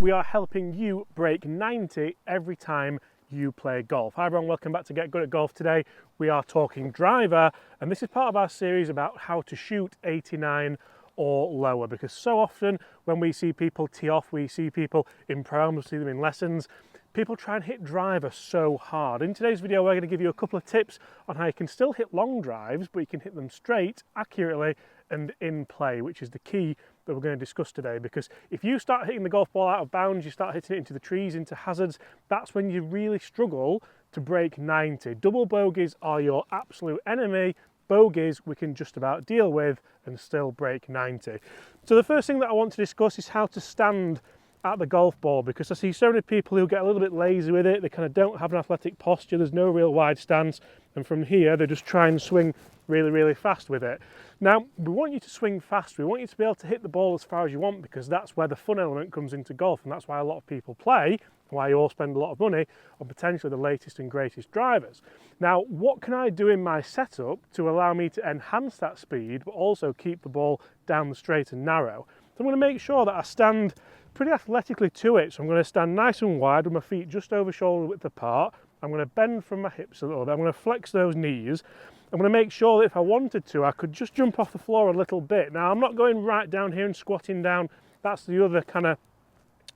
we are helping you break 90 every time you play golf. Hi everyone, welcome back to Get Good at Golf. Today we are talking driver, and this is part of our series about how to shoot 89 or lower, because so often when we see people tee off, we see people in pro, we see them in lessons, people try and hit driver so hard. In today's video we're going to give you a couple of tips on how you can still hit long drives, but you can hit them straight, accurately and in play, which is the key that we're going to discuss today. Because if you start hitting the golf ball out of bounds, you start hitting it into the trees, into hazards, that's when you really struggle to break 90. Double bogeys are your absolute enemy. Bogeys we can just about deal with and still break 90. So the first thing that I want to discuss is how to stand at the golf ball, because I see so many people who get a little bit lazy with it. They kind of don't have an athletic posture, there's no real wide stance, and from here they just try and swing really fast with it. Now, we want you to swing fast, we want you to be able to hit the ball as far as you want, because that's where the fun element comes into golf, and that's why a lot of people play, why you all spend a lot of money on potentially the latest and greatest drivers. Now, what can I do in my setup to allow me to enhance that speed, but also keep the ball down the straight and narrow? So I'm going to make sure that I stand pretty athletically to it. So I'm going to stand nice and wide with my feet just over shoulder width apart. I'm going to bend from my hips a little bit. I'm going to flex those knees. I'm going to make sure that if I wanted to, I could just jump off the floor a little bit. Now, I'm not going right down here and squatting down. That's the other kind of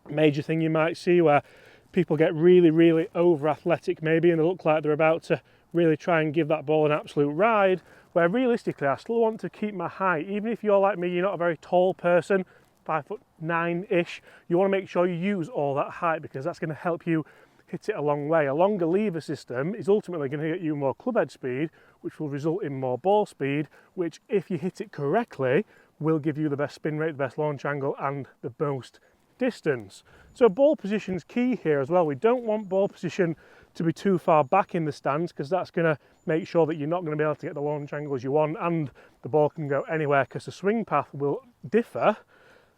major thing you might see, where people get really over athletic maybe, and they look like they're about to really try and give that ball an absolute ride, where realistically I still want to keep my height. Even if you're like me, you're not a very tall person, 5'9"-ish, you want to make sure you use all that height, because that's going to help you hit it a long way. A longer lever system is ultimately going to get you more club head speed, which will result in more ball speed, which if you hit it correctly will give you the best spin rate, the best launch angle and the most distance. So ball position is key here as well. We don't want ball position to be too far back in the stance, because that's going to make sure that you're not going to be able to get the launch angles you want, and the ball can go anywhere because the swing path will differ.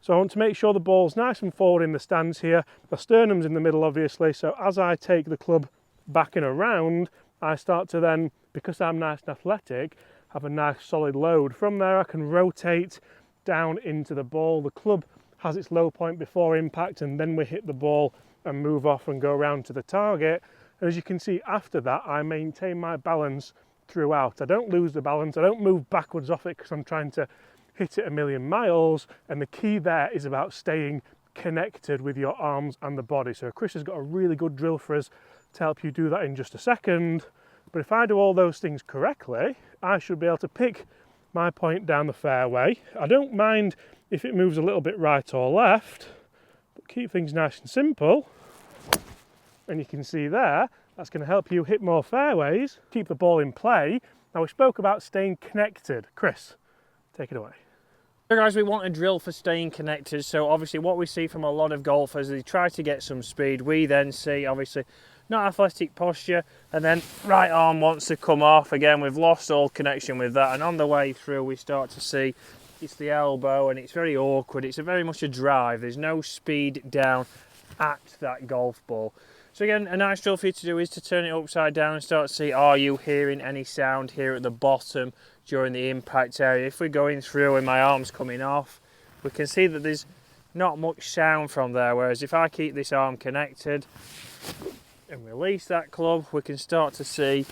So I want to make sure the ball's nice and forward in the stance here. The sternum's in the middle obviously, so as I take the club back and around, I start to then, because I'm nice and athletic, have a nice solid load. From there I can rotate down into the ball. The club has its low point before impact, and then we hit the ball and move off and go around to the target. And as you can see, after that I maintain my balance throughout. I don't lose the balance, I don't move backwards off it because I'm trying to hit it a million miles, and the key there is about staying connected with your arms and the body. So Chris has got a really good drill for us to help you do that in just a second. But if I do all those things correctly, I should be able to pick my point down the fairway. I don't mind if it moves a little bit right or left, but keep things nice and simple. And you can see there, that's going to help you hit more fairways, keep the ball in play. Now, we spoke about staying connected. Chris, take it away. So guys, we want a drill for staying connected. So obviously what we see from a lot of golfers, they try to get some speed. We then see obviously not athletic posture, and then right arm wants to come off. Again, we've lost all connection with that, and on the way through we start to see it's the elbow, and it's very awkward. It's very much a drive. There's no speed down at that golf ball. So again, a nice drill for you to do is to turn it upside down and start to see, are you hearing any sound here at the bottom during the impact area? If we're going through and my arm's coming off, we can see that there's not much sound from there, whereas if I keep this arm connected and release that club, we can start to see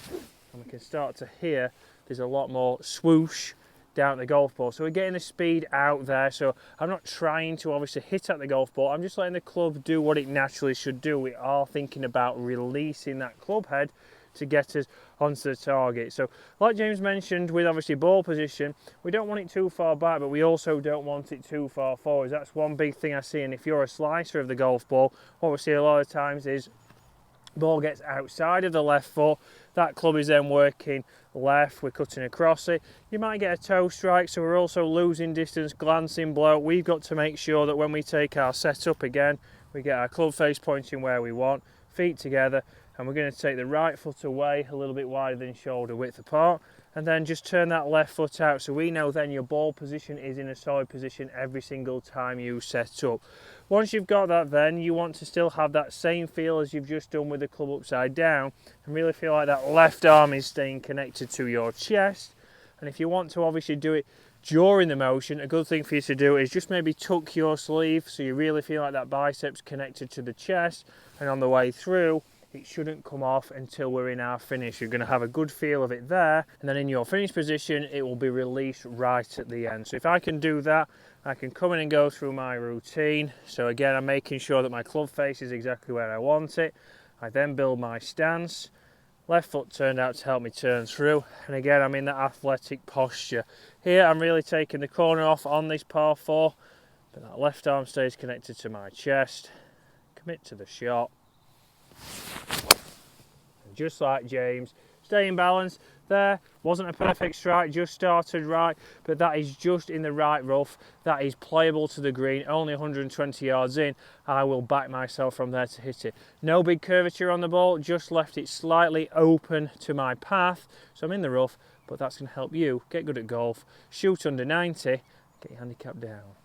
and we can start to hear there's a lot more swoosh down at the golf ball. So we're getting the speed out there. So I'm not trying to obviously hit at the golf ball, I'm just letting the club do what it naturally should do. We are thinking about releasing that club head to get us onto the target. So like James mentioned, with obviously ball position, we don't want it too far back, but we also don't want it too far forward. That's one big thing I see. And if you're a slicer of the golf ball, what we see a lot of times is ball gets outside of the left foot, that club is then working left, we're cutting across it, you might get a toe strike, so we're also losing distance, glancing blow. We've got to make sure that when we take our setup again, we get our club face pointing where we want, feet together, and we're going to take the right foot away a little bit wider than shoulder width apart, and then just turn that left foot out, so we know then your ball position is in a solid position every single time you set up. Once you've got that, then you want to still have that same feel as you've just done with the club upside down, and really feel like that left arm is staying connected to your chest. And if you want to obviously do it during the motion, a good thing for you to do is just maybe tuck your sleeve so you really feel like that biceps connected to the chest, and on the way through it shouldn't come off until we're in our finish. You're going to have a good feel of it there, and then in your finish position it will be released right at the end. So if I can do that, I can come in and go through my routine. So again, I'm making sure that my club face is exactly where I want it. I then build my stance. Left foot turned out to help me turn through, and again I'm in that athletic posture. Here I'm really taking the corner off on this par 4, but that left arm stays connected to my chest. Commit to the shot. And just like James, stay in balance. There wasn't a perfect strike, just started right, but that is just in the right rough. That is playable to the green, only 120 yards in. I will back myself from there to hit it. No big curvature on the ball, just left it slightly open to my path. So I'm in the rough, but that's going to help you get good at golf, shoot under 90, get your handicap down.